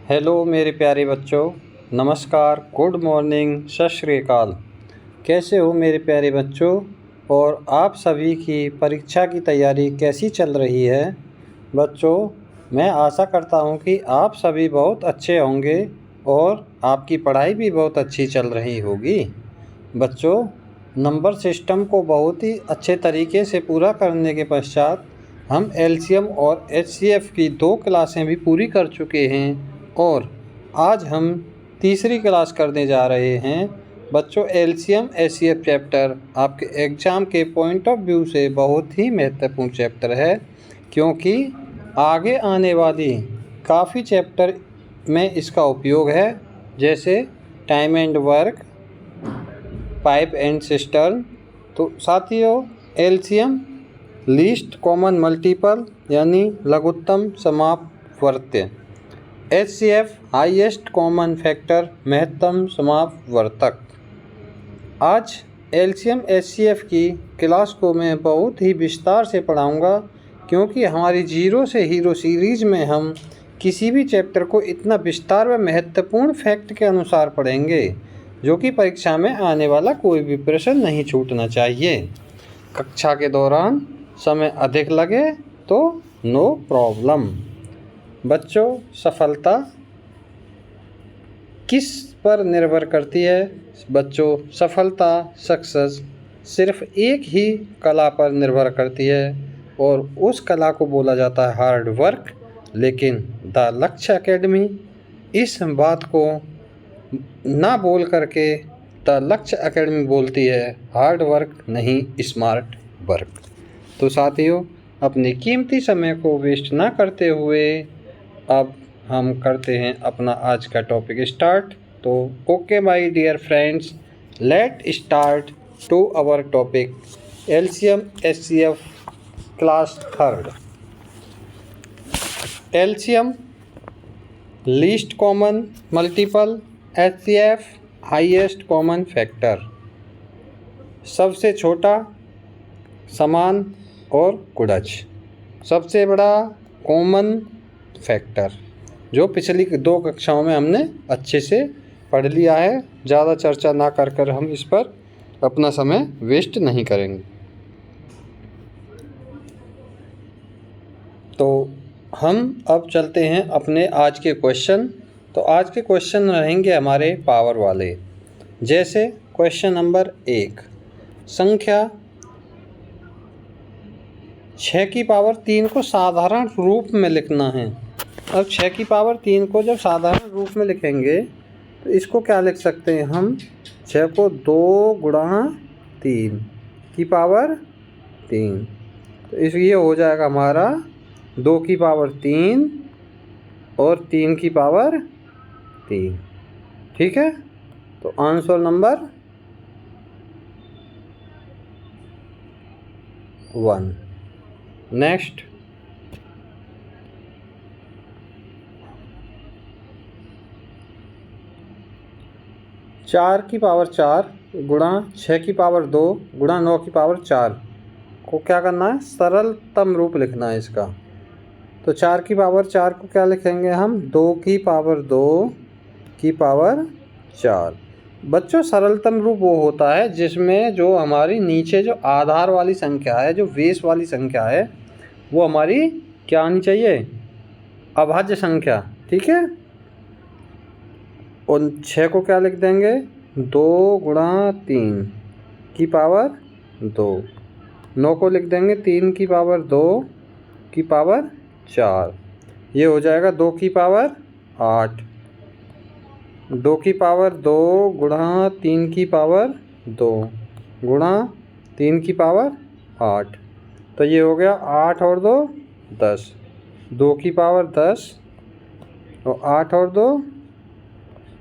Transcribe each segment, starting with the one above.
Hello मेरे प्यारे बच्चों, नमस्कार, गुड मॉर्निंग, सत श्री अकाल। कैसे हो मेरे प्यारे बच्चों? और आप सभी की परीक्षा की तैयारी कैसी चल रही है? बच्चों, मैं आशा करता हूँ कि आप सभी बहुत अच्छे होंगे और आपकी पढ़ाई भी बहुत अच्छी चल रही होगी। बच्चों, नंबर सिस्टम को बहुत ही अच्छे तरीके से पूरा करने के पश्चात हम एलसीएम और एचसीएफ की 2 क्लासें भी पूरी कर चुके हैं और आज हम तीसरी क्लास करने जा रहे हैं। बच्चों, एलसीएम एचसीएफ चैप्टर आपके एग्ज़ाम के पॉइंट ऑफ व्यू से बहुत ही महत्वपूर्ण चैप्टर है, क्योंकि आगे आने वाली काफ़ी चैप्टर में इसका उपयोग है, जैसे time and work, pipe and cistern. तो साथियों, एलसीएम लीस्ट कॉमन मल्टीपल यानी लघुत्तम समापवर्त्य, एचसीएफ हाईएस्ट कॉमन फैक्टर महत्तम समापवर्तक। आज एलसीएम एचसीएफ की क्लास को मैं बहुत ही विस्तार से पढ़ाऊंगा, क्योंकि हमारी जीरो से हीरो सीरीज़ में हम किसी भी चैप्टर को इतना विस्तार व महत्वपूर्ण फैक्ट के अनुसार पढ़ेंगे जो कि परीक्षा में आने वाला कोई भी प्रश्न नहीं छूटना चाहिए। कक्षा के दौरान समय अधिक लगे तो नो प्रॉब्लम। बच्चों, सफलता किस पर निर्भर करती है? बच्चों, सफलता सक्सेस सिर्फ एक ही कला पर निर्भर करती है और उस कला को बोला जाता है हार्ड वर्क। लेकिन द लक्ष्य एकेडमी इस बात को ना बोल करके द लक्ष्य एकेडमी बोलती है हार्ड वर्क नहीं, स्मार्ट वर्क। तो साथियों, अपने कीमती समय को वेस्ट ना करते हुए अब हम करते हैं अपना आज का टॉपिक स्टार्ट। तो okay my dear friends, let start to our topic LCM HCF class third. LCM least common multiple, HCF highest common factor. सबसे छोटा, समान और गुणज, सबसे बड़ा कॉमन फैक्टर, जो पिछली 2 कक्षाओं में हमने अच्छे से पढ़ लिया है। ज़्यादा चर्चा ना कर हम इस पर अपना समय वेस्ट नहीं करेंगे। तो हम अब चलते हैं अपने आज के क्वेश्चन। तो आज के क्वेश्चन रहेंगे हमारे पावर वाले, जैसे क्वेश्चन नंबर 1, संख्या 6 की पावर 3 को साधारण रूप में लिखना है। अब 6 की पावर 3 को जब साधारण रूप में लिखेंगे तो इसको क्या लिख सकते हैं हम? 6 को 2 गुणा 3 की पावर 3, तो इस ये हो जाएगा हमारा 2 की पावर 3 और 3 की पावर 3। ठीक है, तो आंसर नंबर 1। नेक्स्ट, 4 की पावर 4 गुणा 6 की पावर 2 गुणा 9 की पावर 4 को क्या करना है? सरलतम रूप लिखना है इसका। तो 4 की पावर 4 को क्या लिखेंगे हम? 2 की पावर 2 की पावर 4। बच्चों, सरलतम रूप वो होता है जिसमें जो हमारी नीचे जो आधार वाली संख्या है, जो बेस वाली संख्या है, वो हमारी क्या आनी चाहिए? अभाज्य संख्या। ठीक है, और 6 को क्या लिख देंगे? 2 गुणा 3 की पावर 2। 9 को लिख देंगे 3 की पावर 2 की पावर 4। ये हो जाएगा 2 की पावर 8। 2 की पावर 2 गुणा 3 की पावर 2 गुणा 3 की पावर 8, तो ये हो गया 8 और 2 10। 2 की पावर 10 और 8 और 2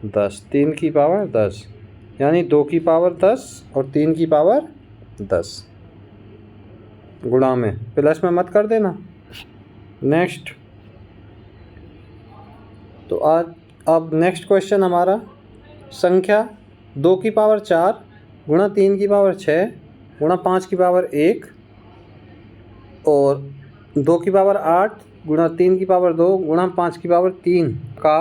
10, 3 की पावर 10, यानी 2 की पावर 10 और 3 की पावर 10। गुणा में प्लस में मत कर देना। नेक्स्ट, तो आज अब नेक्स्ट क्वेश्चन हमारा, संख्या 2 की पावर 4 गुणा 3 की पावर 6 गुणा 5 की पावर 1 और 2 की पावर 8 गुणा 3 की पावर 2 गुणा 5 की पावर 3 का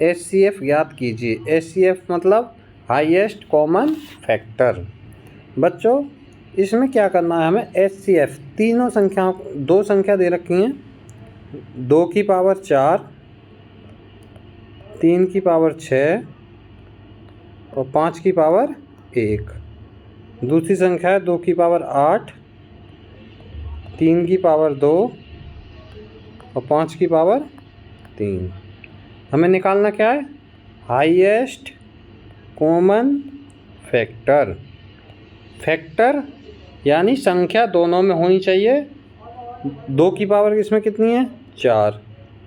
HCF ज्ञात कीजिए। HCF मतलब हाईएस्ट कॉमन फैक्टर। बच्चों इसमें क्या करना है हमें, HCF तीनों संख्याओं, दो संख्या दे रखी हैं, 2 की पावर 4, 3 की पावर 6 और 5 की पावर 1। दूसरी संख्या है 2 की पावर 8, 3 की पावर 2 और 5 की पावर 3। हमें निकालना क्या है, हाईएस्ट कॉमन फैक्टर। फैक्टर यानी संख्या दोनों में होनी चाहिए। 2 की पावर इसमें कितनी है 4,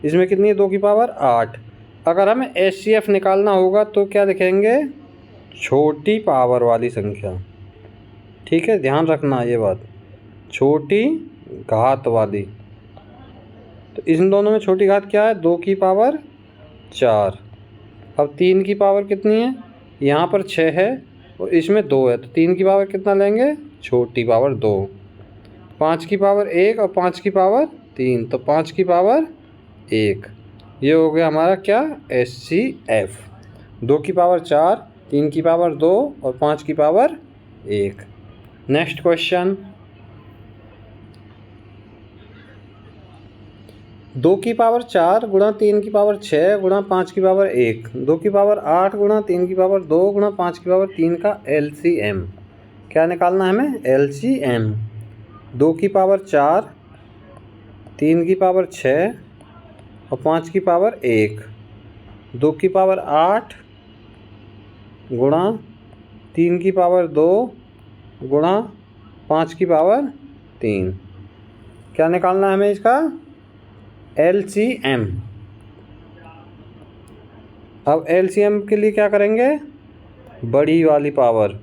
इसमें कितनी है 2 की पावर 8। अगर हमें HCF निकालना होगा तो क्या लिखेंगे, छोटी पावर वाली संख्या। ठीक है, ध्यान रखना ये बात, छोटी घात वाली। तो इन दोनों में छोटी घात क्या है, 2 की पावर 4। अब 3 की पावर कितनी है, यहाँ पर 6 है और इसमें 2 है, तो 3 की पावर कितना लेंगे, छोटी पावर 2। 5 की पावर 1 और 5 की पावर 3, तो 5 की पावर 1। ये हो गया हमारा क्या, HCF। 2 की पावर 4, 3 की पावर 2 और 5 की पावर 1। नेक्स्ट क्वेश्चन, 2 की पावर 4 गुणा 3 की पावर 6 गुणा 5 की पावर 1, 2 की पावर 8 गुणा 3 की पावर 2 गुणा 5 की पावर 3 का LCM। क्या निकालना है हमें, LCM। 2 की पावर 4, 3 की पावर 6 और 5 की पावर 1, 2 की पावर 8 गुणा 3 की पावर 2 गुणा 5 की पावर 3। क्या निकालना है हमें इसका, LCM। अब LCM के लिए क्या करेंगे, बड़ी वाली पावर,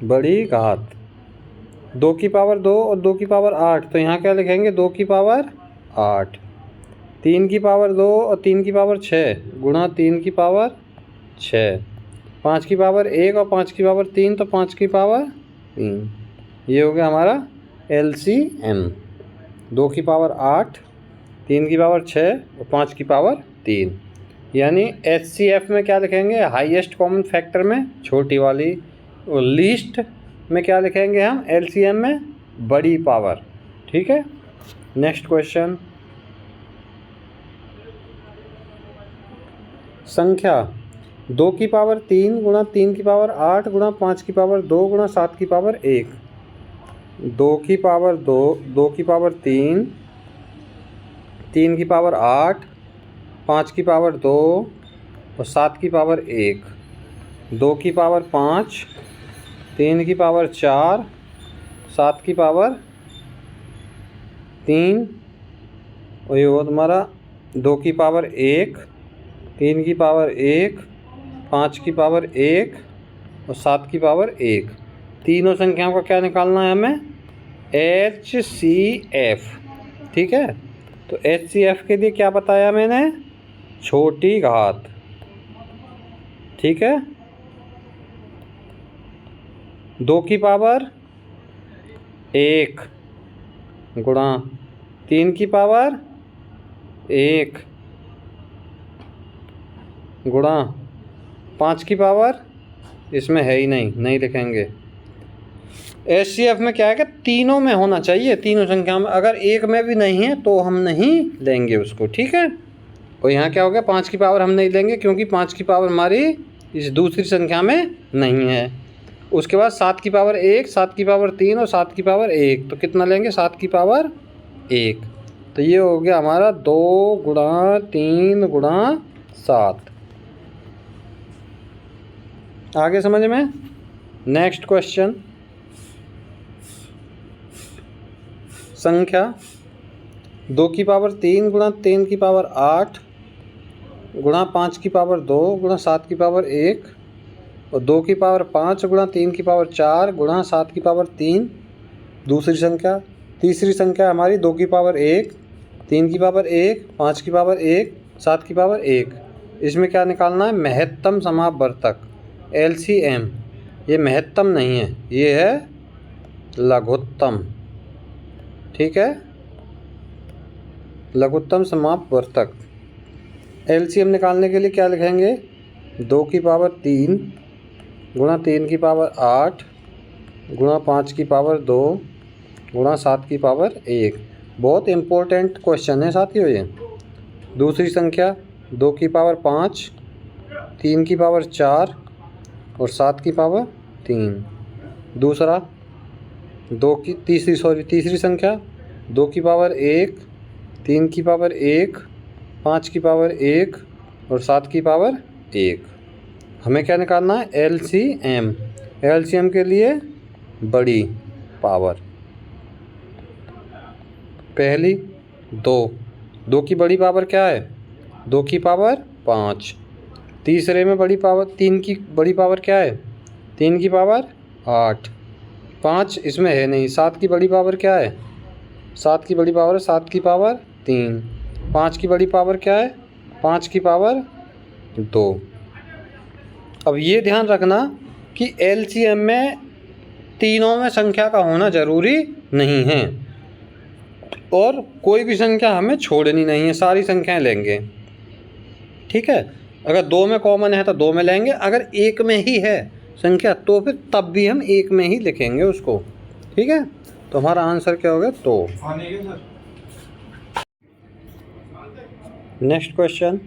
बड़ी घात। 2 की पावर 2 और 2 की पावर 8, तो यहाँ क्या लिखेंगे, 2 की पावर 8। 3 की पावर 2 और 3 की पावर 6 गुणा 3 की पावर 6, 5 की पावर 1 और 5 की पावर 3, तो 5 की पावर 3। ये हो गया हमारा LCM। 2 की पावर 8, 3 की पावर 6 और 5 की पावर 3। यानी HCF में क्या लिखेंगे, हाईएस्ट कॉमन फैक्टर में छोटी वाली, और लीस्ट में क्या लिखेंगे हम, LCM में बड़ी पावर। ठीक है, नेक्स्ट क्वेश्चन, संख्या 2 की पावर 3 गुणा 3 की पावर 8 गुणा 5 की पावर 2 गुणा 7 की पावर 1। 2 की पावर 2, 2 की पावर 3, 3 की पावर 8, 5 की पावर 2 और 7 की पावर 1। 2 की पावर 5, 3 की पावर 4, 7 की पावर 3 और ये हुआ तुम्हारा 2 की पावर 1, 3 की पावर 1, 5 की पावर 1 और 7 की पावर 1। तीनों संख्याओं का क्या निकालना है हमें, HCF। ठीक है, तो HCF के लिए क्या बताया मैंने, छोटी घात। ठीक है, 2 की पावर 1 गुणा 3 की पावर 1 गुणा 5 की पावर, इसमें है ही नहीं लिखेंगे। HCF में क्या है कि तीनों में होना चाहिए, तीनों संख्या में। अगर एक में भी नहीं है तो हम नहीं लेंगे उसको। ठीक है, और यहाँ क्या हो गया, 5 की पावर हम नहीं लेंगे क्योंकि 5 की पावर हमारी इस दूसरी संख्या में नहीं है। उसके बाद 7 की पावर 1, 7 की पावर 3 और 7 की पावर 1, तो कितना लेंगे, 7 की पावर 1। तो ये हो गया हमारा 2 गुणा 3 गुणा 7। आगे समझ में। नेक्स्ट क्वेश्चन, संख्या 2 की पावर 3 गुणा 3 की पावर 8 गुणा 5 की पावर 2 गुणा 7 की पावर 1 और 2 की पावर 5 गुणा 3 की पावर 4 गुणा 7 की पावर 3। दूसरी संख्या, तीसरी संख्या हमारी 2 की पावर 1, 3 की पावर 1, 5 की पावर 1, 7 की पावर 1। इसमें क्या निकालना है, महत्तम समापवर्तक, LCM। ये महत्तम नहीं है, ये है लघुत्तम। ठीक है, लघुत्तम समापवर्तक। एलसीएम निकालने के लिए क्या लिखेंगे, 2 की पावर 3 गुणा 3 की पावर 8 गुणा 5 की पावर 2 गुणा 7 की पावर 1। बहुत इम्पोर्टेंट क्वेश्चन है साथियों ये। दूसरी संख्या 2 की पावर 5 3 की पावर 4 और 7 की पावर 3। दूसरा तीसरी संख्या 2 की पावर 1 3 की पावर 1 5 की पावर 1 और 7 की पावर 1। हमें क्या निकालना है, एलसीएम। एलसीएम के लिए बड़ी पावर, पहली 2 की बड़ी पावर क्या है, 2 की पावर 5। तीसरे में बड़ी पावर 3 की बड़ी पावर क्या है, 3 की पावर 8। 5 इसमें है नहीं। 7 की बड़ी पावर क्या है, 7 की बड़ी पावर 7 की पावर 3। 5 की बड़ी पावर क्या है, 5 की पावर 2। अब ये ध्यान रखना कि एलसीएम में तीनों में संख्या का होना ज़रूरी नहीं है और कोई भी संख्या हमें छोड़नी नहीं है, सारी संख्याएं लेंगे। ठीक है, अगर 2 में कॉमन है तो 2 में लेंगे, अगर 1 में ही है संख्या तो फिर तब भी हम 1 में ही लिखेंगे उसको। ठीक है, तो हमारा आंसर क्या होगा, तो। नेक्स्ट क्वेश्चन,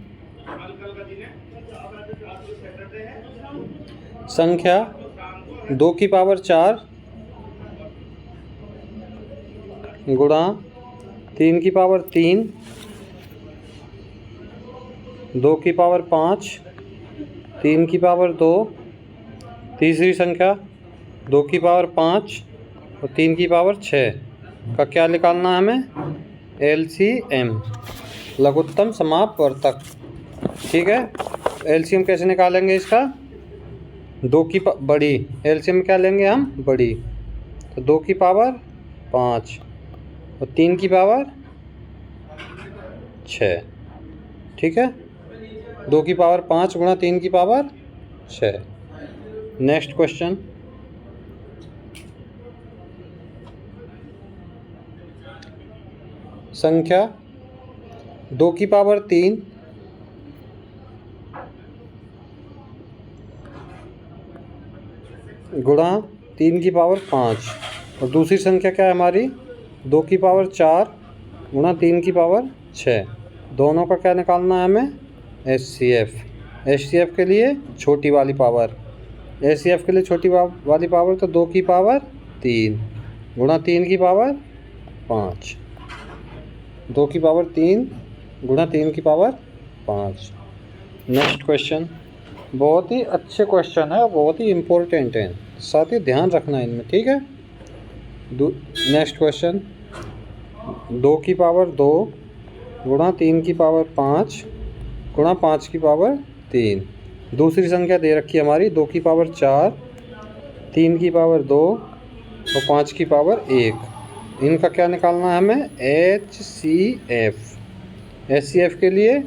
संख्या 2 की पावर 4 गुणा 3 की पावर 3 2 की पावर 5 3 की पावर 2। तीसरी संख्या 2 की पावर 5 और 3 की पावर 6 का क्या निकालना है हमें, एलसीएम, लघुत्तम समापवर्तक। ठीक है, एलसीएम कैसे निकालेंगे इसका, 2 की बड़ी, एलसीएम क्या लेंगे हम, बड़ी, तो 2 की पावर 5 और 3 की पावर 6। ठीक है, 2 की पावर 5 गुणा 3 की पावर 6। नेक्स्ट क्वेश्चन, संख्या 2 की पावर 3 गुणा 3 की पावर 5 और दूसरी संख्या क्या है हमारी, 2 की पावर 4 गुणा 3 की पावर 6। दोनों का क्या निकालना है हमें, एचसीएफ। एचसीएफ के लिए छोटी वाली पावर, एचसीएफ के लिए छोटी वाली पावर तो 2 की पावर 3 गुणा 3 की पावर 5। 2 की पावर 3 गुणा 3 की पावर 5। नेक्स्ट क्वेश्चन, बहुत ही अच्छे क्वेश्चन है और बहुत ही इम्पोर्टेंट है, साथ ही ध्यान रखना इनमें। ठीक है, नेक्स्ट क्वेश्चन, 2 की पावर 2 गुणा 3 की पावर 5 गुणा 5 की पावर 3। दूसरी संख्या दे रखी है हमारी 2 की पावर 4 3 की पावर 2 और 5 की पावर 1। इनका क्या निकालना है हमें, एचसीएफ। एचसीएफ के लिए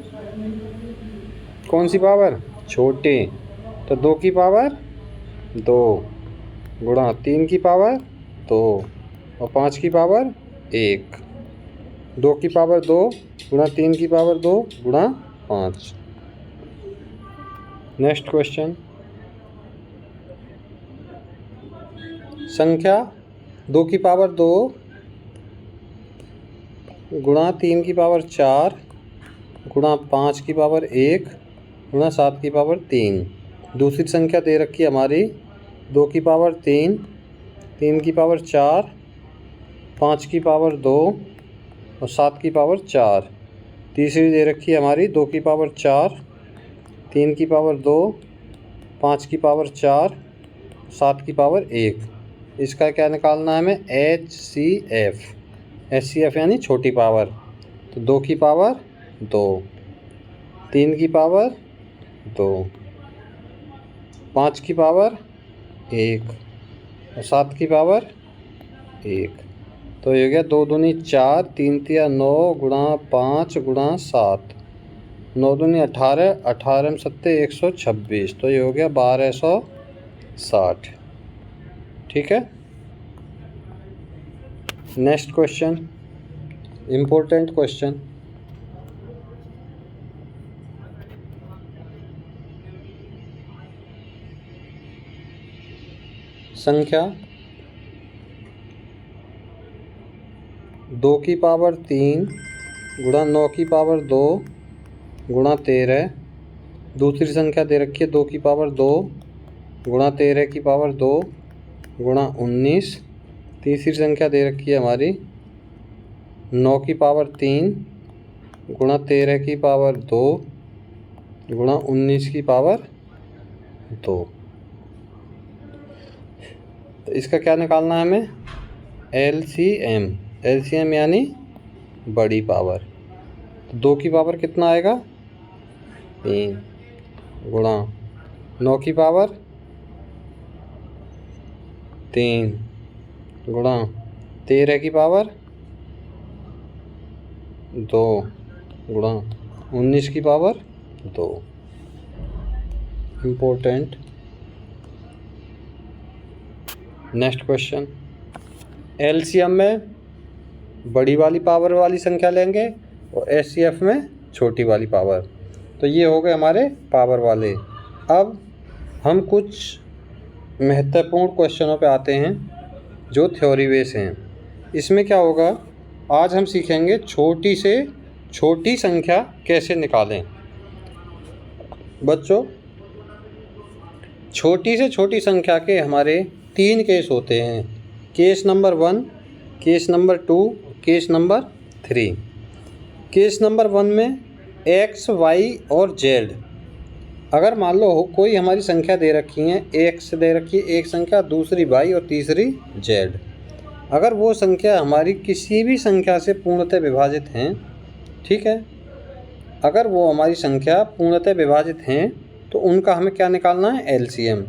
कौन सी पावर, छोटे, तो 2 की पावर 2 गुणा 3 की पावर 2 और 5 की पावर 1। 2 की पावर 2 गुणा 3 की पावर 2 गुणा 5। नेक्स्ट क्वेश्चन, संख्या 2 की पावर 2 गुणा 3 की पावर 4 गुणा 5 की पावर 1 गुणा 7 की पावर 3। दूसरी संख्या दे रखी है हमारी 2 की पावर 3 3 की पावर 4 5 की पावर 2 और 7 की पावर 4। तीसरी दे रखी है हमारी 2 की पावर 4 3 की पावर 2 5 की पावर 4 7 की पावर 1। इसका क्या निकालना है हमें, एचसीएफ। एचसीएफ यानी छोटी पावर, तो 2 की पावर 2 3 की पावर 2 5 की पावर 1 और 7 की पावर 1। तो ये हो गया 2 दूनी 4 3 तिया 9 गुणा 5 गुणा 7, 9 दूनी 18 18 सत्ते 126, तो ये हो गया 1260। ठीक है, नेक्स्ट क्वेश्चन, इम्पोर्टेंट क्वेश्चन, संख्या 2 की पावर 3 गुणा 9 की पावर 2 गुणा 13। दूसरी संख्या दे रखी है 2 की पावर 2 गुणा 13 की पावर 2 गुणा 19। तीसरी संख्या दे रखी है हमारी 9 की पावर 3 गुणा 13 की पावर 2 गुणा 19 की पावर 2। तो इसका क्या निकालना है हमें? LCM। LCM यानी बड़ी पावर। तो 2 की पावर कितना आएगा? 3 गुणा 9 की पावर 3 गुणा 13 की पावर 2 गुणा 19 की power 2। Important. Next question. LCM में बड़ी वाली पावर वाली संख्या लेंगे और HCF में छोटी वाली पावर। तो ये हो गए हमारे पावर वाले। अब हम कुछ महत्वपूर्ण क्वेश्चनों पे आते हैं जो थ्योरी बेस हैं। इसमें क्या होगा, आज हम सीखेंगे छोटी से छोटी संख्या कैसे निकालें। बच्चों, छोटी से छोटी संख्या के हमारे 3 केस होते हैं। Case number 1, case number 2, case number 3। Case number 1 में x, y और z। अगर मान लो कोई हमारी संख्या दे रखी है, x दे रखी है एक संख्या, दूसरी y और तीसरी z। अगर वो संख्या हमारी किसी भी संख्या से पूर्णतः विभाजित हैं, ठीक है, अगर वो हमारी संख्या पूर्णतः विभाजित हैं तो उनका हमें क्या निकालना है? LCM।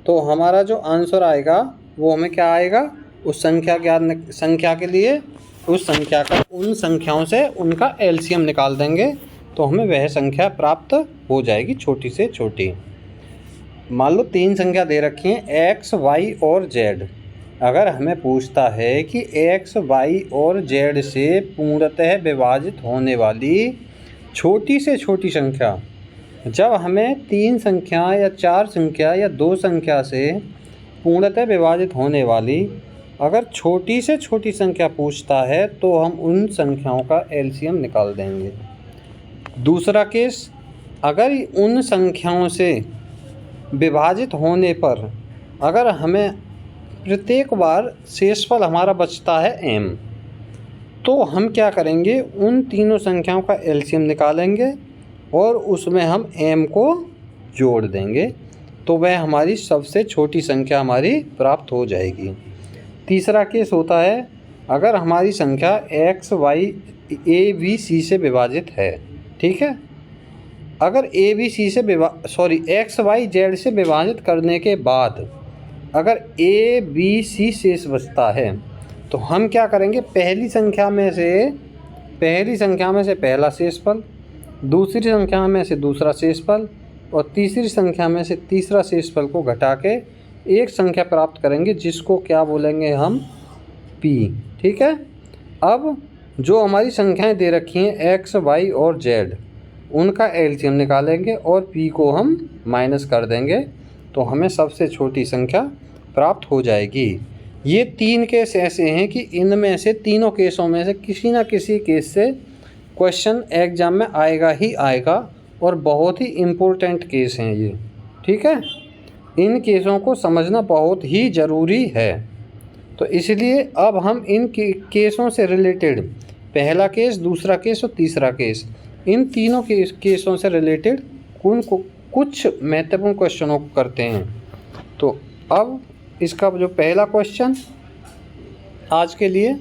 तो हमारा जो आंसर आएगा वो हमें क्या आएगा? उस संख्या के लिए उस संख्या का उन संख्याओं से उनका LCM निकाल देंगे तो हमें वह संख्या प्राप्त हो जाएगी छोटी से छोटी। मान लो 3 संख्या दे रखी हैं x, y और z। अगर हमें पूछता है कि x, y और z से पूर्णतः विभाजित होने वाली छोटी से छोटी संख्या, जब हमें 3 संख्या या 4 संख्या या 2 संख्या से पूर्णतः विभाजित होने वाली अगर छोटी से छोटी संख्या पूछता है तो हम उन संख्याओं का LCM निकाल देंगे। दूसरा केस, अगर उन संख्याओं से विभाजित होने पर अगर हमें प्रत्येक बार शेषफल हमारा बचता है m, तो हम क्या करेंगे? उन तीनों संख्याओं का LCM निकालेंगे और उसमें हम m को जोड़ देंगे तो वह हमारी सबसे छोटी संख्या हमारी प्राप्त हो जाएगी। तीसरा केस होता है, अगर हमारी संख्या x, y, a, b, c से विभाजित है, ठीक है, अगर x, y, z से विभाजित करने के बाद अगर a, b, c शेष बचता है तो हम क्या करेंगे? पहली संख्या में से पहला शेषफल, दूसरी संख्या में से दूसरा शेषफल और तीसरी संख्या में से तीसरा शेषफल को घटा के एक संख्या प्राप्त करेंगे जिसको क्या बोलेंगे हम? p, ठीक है। अब जो हमारी संख्याएं दे रखी हैं x, y और z, उनका LCM निकालेंगे और p को हम माइनस कर देंगे तो हमें सबसे छोटी संख्या प्राप्त हो जाएगी। ये 3 केस ऐसे हैं कि इनमें से तीनों केसों में से किसी न किसी केस से क्वेश्चन एग्जाम में आएगा ही आएगा और बहुत ही इम्पोर्टेंट केस हैं ये, ठीक है। इन केसों को समझना बहुत ही ज़रूरी है। तो इसलिए अब हम इन केसों से रिलेटेड पहला केस, दूसरा केस और तीसरा केस, इन तीनों केसों से रिलेटेड कुछ महत्वपूर्ण क्वेश्चनों को करते हैं। तो अब इसका जो पहला क्वेश्चन आज के लिए,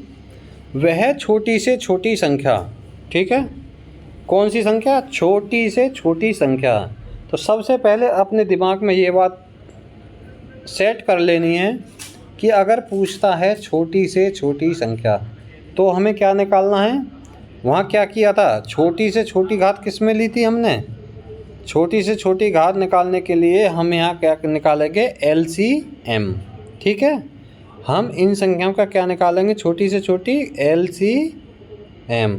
वह छोटी से छोटी संख्या, ठीक है, कौन सी संख्या? छोटी से छोटी संख्या। तो सबसे पहले अपने दिमाग में ये बात सेट कर लेनी है कि अगर पूछता है छोटी से छोटी संख्या तो हमें क्या निकालना है? वहाँ क्या किया था? छोटी से छोटी घात किस में ली थी हमने? छोटी से छोटी घात निकालने के लिए हम यहाँ क्या निकालेंगे? LCM, ठीक है। हम इन संख्याओं का क्या निकालेंगे? छोटी से छोटी LCM।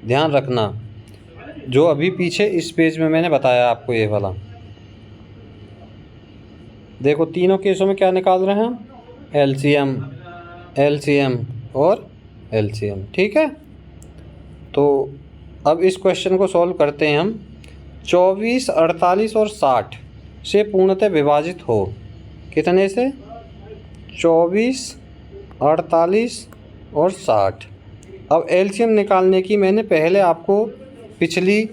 ध्यान रखना जो अभी पीछे इस पेज में मैंने बताया आपको, ये वाला देखो, तीनों केसों में क्या निकाल रहे हैं हम? एलसीएम, एलसीएम और एलसीएम। ठीक है, तो अब इस क्वेश्चन को सॉल्व करते हैं हम। 24, 48 और 60 से पूर्णतः विभाजित हो, कितने से? 24, 48 और 60। अब एलसीएम निकालने की मैंने पहले आपको पिछली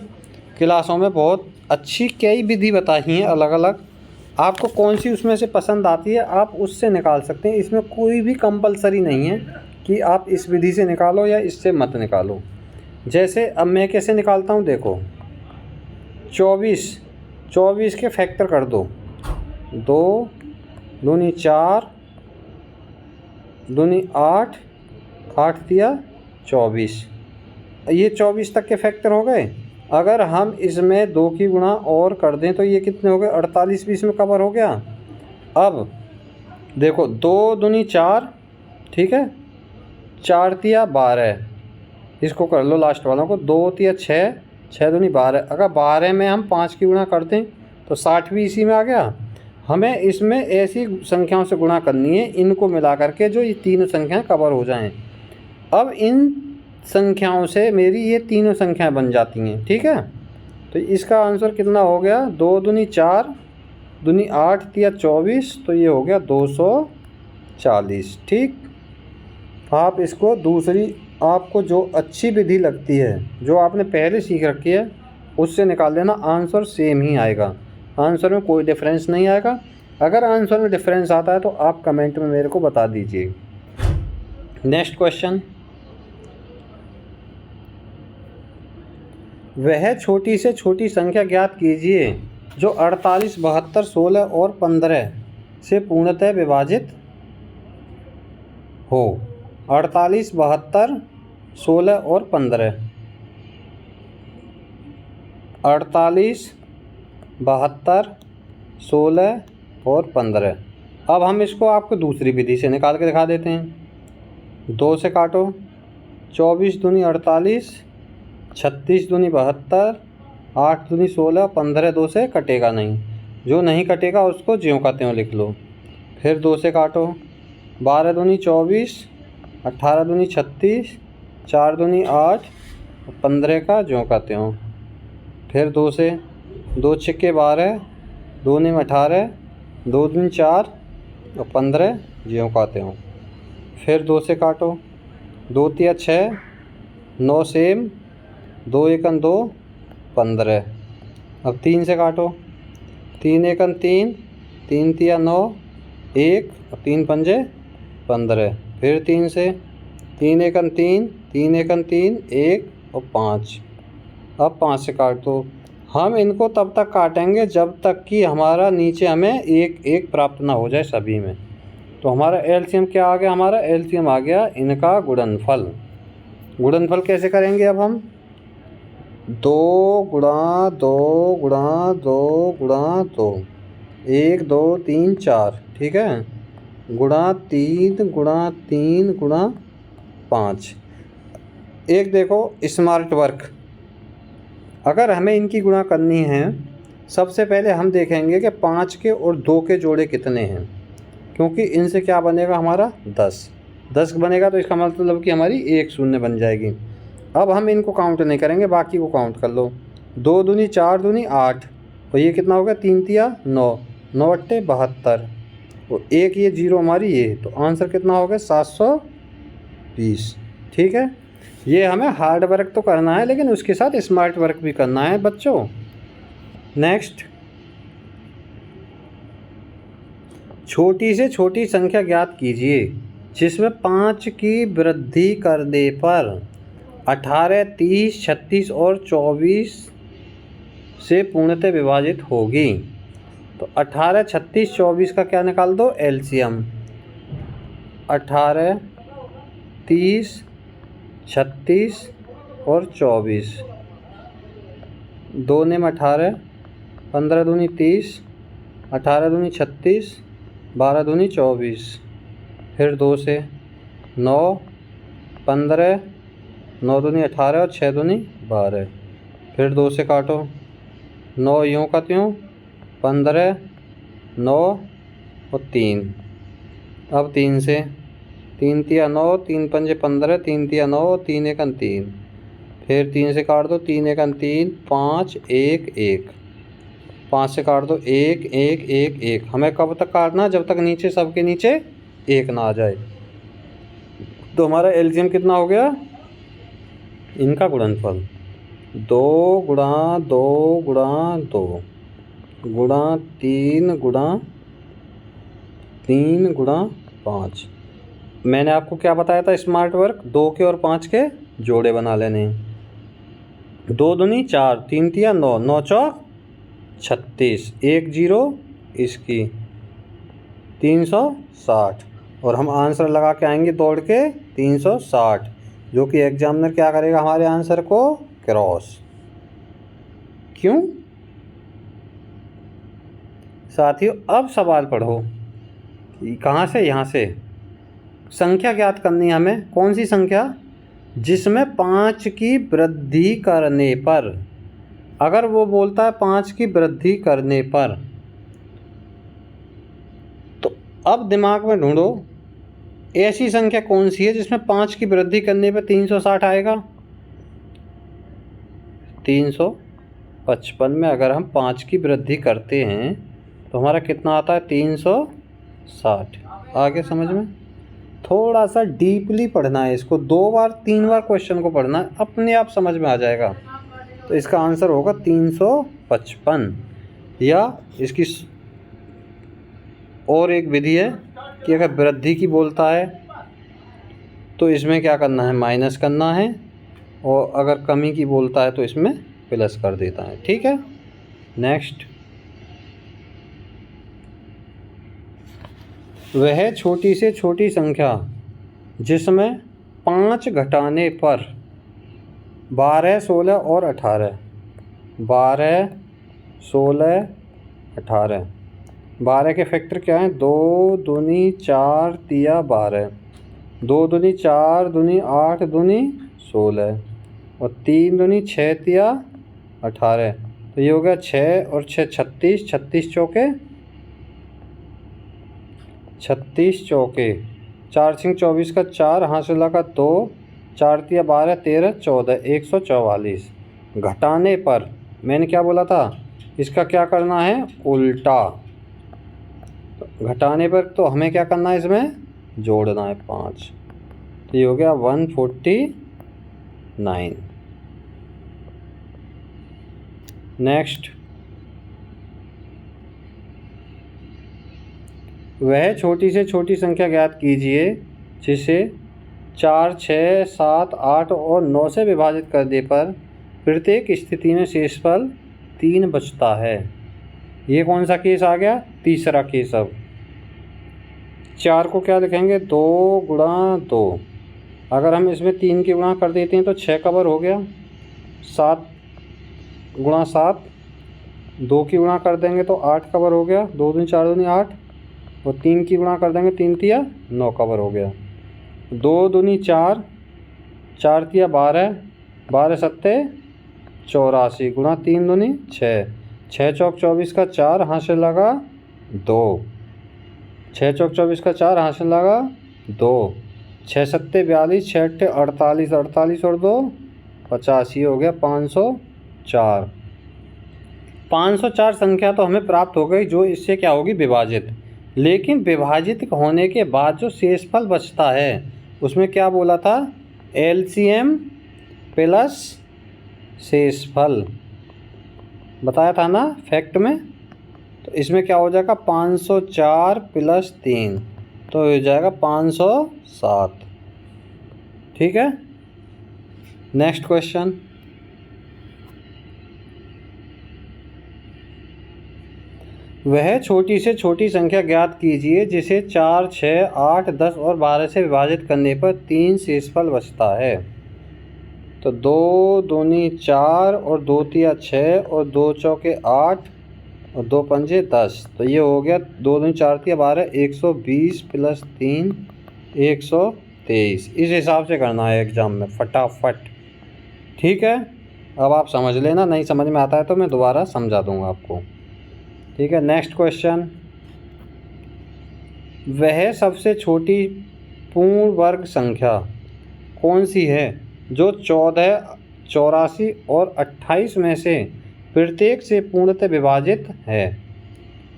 क्लासों में बहुत अच्छी कई विधि बताई हैं अलग अलग। आपको कौन सी उसमें से पसंद आती है आप उससे निकाल सकते हैं। इसमें कोई भी कंपलसरी नहीं है कि आप इस विधि से निकालो या इससे मत निकालो। जैसे अब मैं कैसे निकालता हूँ, देखो 24 के फैक्टर कर दो, 2 दूनी 4 दूनी 8, 8 दिया 24, ये 24 तक के फैक्टर हो गए। अगर हम इसमें 2 की गुणा और कर दें तो ये कितने हो गए? 48 भी इसमें कवर हो गया। अब देखो 2 दूनी 4, ठीक है, 4 तिया 12, इसको कर लो लास्ट वालों को, 2 तिया 6, 6 दूनी 12। अगर 12 में हम 5 की गुणा कर दें तो 60 भी इसी में आ गया। हमें इसमें ऐसी संख्याओं से गुणा करनी है इनको मिला करके जो ये तीनों संख्याएं कवर हो जाएं। अब इन संख्याओं से मेरी ये तीनों संख्याएं बन जाती हैं। ठीक है, तो इसका आंसर कितना हो गया? 2 दूनी 4 दूनी 8 तिया 24, तो ये हो गया 240। ठीक, आप इसको दूसरी आपको जो अच्छी विधि लगती है जो आपने पहले सीख रखी है उससे निकाल लेना, आंसर सेम ही आएगा, आंसर में कोई डिफरेंस नहीं आएगा। अगर आंसर में डिफरेंस आता है तो आप कमेंट में मेरे को बता दीजिए। नेक्स्ट क्वेश्चन, वह छोटी से छोटी संख्या ज्ञात कीजिए जो 48, 72, 16 और 15 से पूर्णतः विभाजित हो। 48, 72, 16 और 15, 48, 72, 16 और 15। अब हम इसको आपको दूसरी विधि से निकाल के दिखा देते हैं। 2 से काटो, 24 दूनी 48, 36 दूनी 72, 8 दूनी 16, 15 2 से कटेगा नहीं, जो नहीं कटेगा उसको ज्यों का त्यों लिख लो। फिर 2 से काटो, 12 दूनी 24, 18 दूनी 36, 4 दूनी 8, 15 का ज्यों का त्यों। फिर 2 से, 2 छिक्के 12, 2 में 18, 2 दूनी 4 और 15 ज्यों का त्यों। फिर 2 से काटो, 2 तिया 6, 9 सेम, 2 एकन 2, 15। अब 3 से काटो, 3 एकन 3, 3 तिया 9, 1 और 3 पंजे 15। फिर 3 से, 3 एकन 3, 3 एकन 3, 1 और 5। अब 5 से काट दो। हम इनको तब तक काटेंगे जब तक कि हमारा नीचे हमें 1 1 प्राप्त ना हो जाए सभी में। तो हमारा एलसीएम क्या आ गया? हमारा एलसीएम आ गया इनका गुणनफल। गुणनफल कैसे करेंगे? अब हम 2 गुणा 2 गुणा 2 गुणा 2, 1 2 3 4, ठीक है, गुणा 3 गुणा 3 गुणा 5। एक देखो स्मार्ट वर्क, अगर हमें इनकी गुणा करनी है सबसे पहले हम देखेंगे कि 5 के और 2 के जोड़े कितने हैं, क्योंकि इनसे क्या बनेगा हमारा 10 बनेगा, तो इसका मतलब कि हमारी 1 शून्य बन जाएगी। अब हम इनको काउंट नहीं करेंगे, बाकी को काउंट कर लो। 2 दूनी 4 दूनी 8, और ये कितना हो गया? 3 तिया 9, 9 अट्टे 72, और 1 ये 0 हमारी ये, तो आंसर कितना हो गया? 720। ठीक है, ये हमें हार्ड वर्क तो करना है लेकिन उसके साथ स्मार्ट वर्क भी करना है बच्चों। नेक्स्ट, छोटी से छोटी संख्या ज्ञात कीजिए जिसमें 5 की वृद्धि करने पर 18, 30, 36 और 24 से पूर्णतः विभाजित होगी। तो 18, 36, 24 का क्या निकाल दो? एलसीएम। 18, 30, 36 और 24, 2 ने 18, 15 दूनी 30, 18 दूनी 36, 12 दूनी 24। फिर 2 से, 9, 15, 9 दूनी 18 और 6 दूनी 12। फिर 2 से काटो, 9 यूँ का त्यों, 15, 9 और 3, अब 3 से, 3 तिया 9, 3 पंजे 15, 3 तिया 9, 3 एकन 3, फिर 3 से काट दो, 3 एकन 3, 5 1 1, 5 से काट दो 1 1 1 1। हमें कब तक काटना, जब तक नीचे सबके नीचे 1 ना आ जाए। तो हमारा एलसीएम कितना हो गया, इनका गुणनफल 2 गुणा 2 गुणा 2 गुणा 3 गुणा 3 गुणा 5। मैंने आपको क्या बताया था, स्मार्ट वर्क 2 के और 5 के जोड़े बना लेने। 2 दूनी 4, 3 तिया 9, 9 चौक 36, 1 0 इसकी 360, और हम आंसर लगा के आएंगे दौड़ के 360, जो कि एग्जामिनर क्या करेगा, हमारे आंसर को क्रॉस। क्यों साथियों, अब सवाल पढ़ो, कहाँ से, यहाँ से संख्या ज्ञात करनी है हमें। कौन सी संख्या, जिसमें 5 की वृद्धि करने पर, अगर वो बोलता है 5 की वृद्धि करने पर, तो अब दिमाग में ढूंढो ऐसी संख्या कौन सी है जिसमें 5 की वृद्धि करने पर 360 आएगा। 355 में अगर हम 5 की वृद्धि करते हैं तो हमारा कितना आता है, 360। आगे समझ में, थोड़ा सा डीपली पढ़ना है इसको, 2 बार 3 बार क्वेश्चन को पढ़ना है, अपने आप समझ में आ जाएगा। तो इसका आंसर होगा 355। या इसकी और एक विधि है कि अगर वृद्धि की बोलता है तो इसमें क्या करना है, माइनस करना है, और अगर कमी की बोलता है तो इसमें प्लस कर देता है। ठीक है, नेक्स्ट, वह छोटी से छोटी संख्या जिसमें 5 घटाने पर 12 16 और 18, 12 16 18, 12 के फैक्टर क्या हैं, 2 दूनी 4 तिया 12, 2 दूनी 4 दूनी 8 दूनी 16, और 3 दूनी 6 तिया 18। तो ये हो गया 6 और 6 36, 36 चौके 36 चौके, 4 सिंह 24 का 4, हाथ से लगा 2, 4 तिया 12 13 14, 144। घटाने पर मैंने क्या बोला था, इसका क्या करना है, उल्टा। घटाने पर तो हमें क्या करना है, इसमें जोड़ना है 5। तो ये हो गया 149। नेक्स्ट, वह छोटी से छोटी संख्या ज्ञात कीजिए जिसे 4 6 7 8 और 9 से विभाजित करने पर प्रत्येक स्थिति में शेषफल 3 बचता है। ये कौन सा केस आ गया, तीसरा केस। अब 4 को क्या लिखेंगे, 2 गुणा 2, अगर हम इसमें 3 की गुणा कर देते हैं तो 6 कवर हो गया। 7 गुणा 7, 2 की गुणा कर देंगे तो 8 कवर हो गया, 2 दूनी 4 दूनी 8, और 3 की गुणा कर देंगे 3 तिया 9 कवर हो गया। 2 दूनी 4, 4 तिया 12, 12 सत्ते 84, गुणा 3 दूनी 6, 6 चौक 24 का 4, हाथ से लगा 2, 6 चौक 24 का 4, हाथ से लगा 2, 6 सत्ते 42, 6 अट्ठे 48, 48 और 2 85, हो गया 504। 504 संख्या तो हमें प्राप्त हो गई, जो इससे क्या होगी, विभाजित। लेकिन विभाजित होने के बाद जो शेषफल बचता है उसमें क्या बोला था, एलसीएम प्लस शेषफल बताया था ना फैक्ट में। तो इसमें क्या हो जाएगा, 504 प्लस 3, तो हो जाएगा 507। ठीक है, नेक्स्ट क्वेश्चन, वह छोटी से छोटी संख्या ज्ञात कीजिए जिसे 4 6 8 10 और 12 से विभाजित करने पर 3 शेषफल बचता है। तो 2 दूनी 4 और 2 तिया 6 और 2 चौके 8 और 2 पंजे 10, तो ये हो गया 2 दूनी 4 तिया 12, 120 प्लस 3 123। इस हिसाब से करना है एग्ज़ाम में फटाफट। ठीक है, अब आप समझ लेना, नहीं समझ में आता है तो मैं दोबारा समझा दूंगा आपको। ठीक है, नेक्स्ट क्वेश्चन, वह सबसे छोटी पूर्ण वर्ग संख्या कौन सी है जो 14, 84 और 28 में से प्रत्येक से पूर्णतः विभाजित है?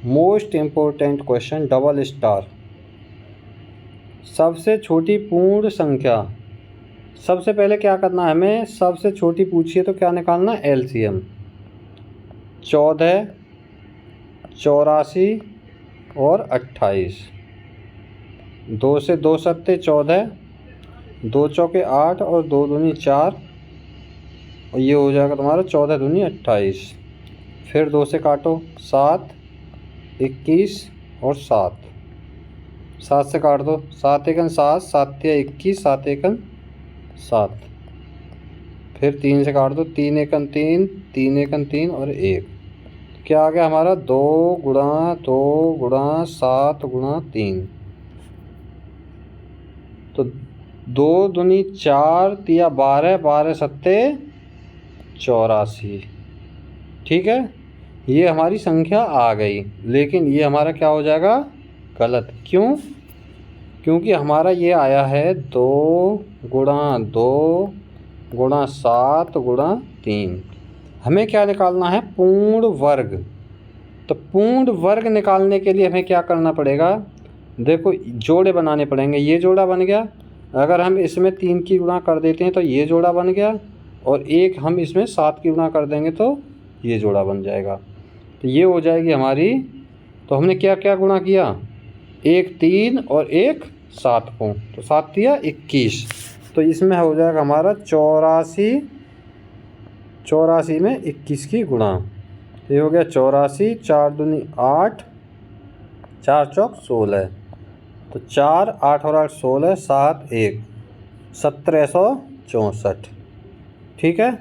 Most important question, double star. सबसे छोटी पूर्ण संख्या, सबसे पहले क्या करना है हमें, सबसे छोटी पूछिए तो क्या निकालना, एलसीएम। 14, 84 और 28। 2 से 2 सत्ते 14, 2 चौके 8 और 2 दूनी 4, और ये हो जाएगा तुम्हारा 14 दूनी 28। फिर 2 से काटो 7, 21 और 7। 7 से काट दो, 7 एकन 7, 7 तिया 21, 7 एकन 7। फिर 3 से काट दो, 3 एकन 3, 3 एकन 3 और 1। क्या आ गया हमारा, 2 गुणा 2 गुणा 7 गुणा 3। तो 2 दूनी 4 तिया 12, 12 सत्ते 84। ठीक है, ये हमारी संख्या आ गई, लेकिन ये हमारा क्या हो जाएगा, गलत। क्यों? क्योंकि हमारा ये आया है 2 गुणा 2 गुणा 7 गुणा 3। हमें क्या निकालना है, पूर्ण वर्ग। तो पूर्ण वर्ग निकालने के लिए हमें क्या करना पड़ेगा, देखो जोड़े बनाने पड़ेंगे। ये जोड़ा बन गया, अगर हम इसमें 3 की गुणा कर देते हैं तो ये जोड़ा बन गया, और एक हम इसमें 7 की गुणा कर देंगे तो ये जोड़ा बन जाएगा। तो ये हो जाएगी हमारी, तो हमने क्या क्या गुणा किया, एक 3 और एक 7 को, तो 7 तिया 21। तो इसमें हो जाएगा हमारा 84, 84 में 21 की गुणा। तो ये हो गया 84, 4 दूनी 8, 4 चौक 16। तो 4, 8 और 8 16, 7 1, 1764। ठीक है,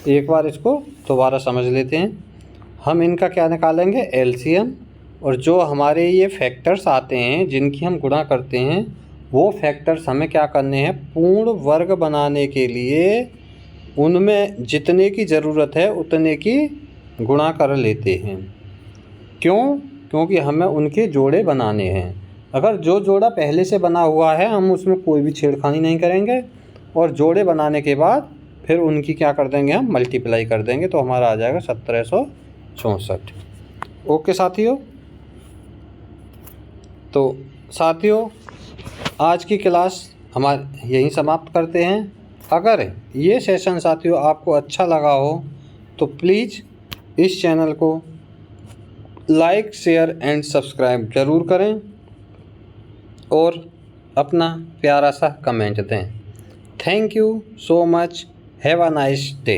एक बार इसको दोबारा समझ लेते हैं। हम इनका क्या निकालेंगे, एलसीएम, और जो हमारे ये फैक्टर्स आते हैं जिनकी हम गुणा करते हैं, वो फैक्टर्स हमें क्या करने हैं, पूर्ण वर्ग बनाने के लिए उनमें जितने की ज़रूरत है उतने की गुणा कर लेते हैं। क्यों? क्योंकि हमें उनके जोड़े बनाने हैं। अगर जो जोड़ा पहले से बना हुआ है हम उसमें कोई भी छेड़खानी नहीं करेंगे, और जोड़े बनाने के बाद फिर उनकी क्या कर देंगे, हम मल्टीप्लाई कर देंगे, तो हमारा आ जाएगा 1764। ओके साथियों, तो साथियों आज की क्लास हमारी यहीं समाप्त करते हैं। अगर ये सेशन साथियों आपको अच्छा लगा हो तो प्लीज़ इस चैनल को लाइक, शेयर एंड सब्सक्राइब ज़रूर करें, और अपना प्यारा सा कमेंट दें। Thank you so much, have a nice day.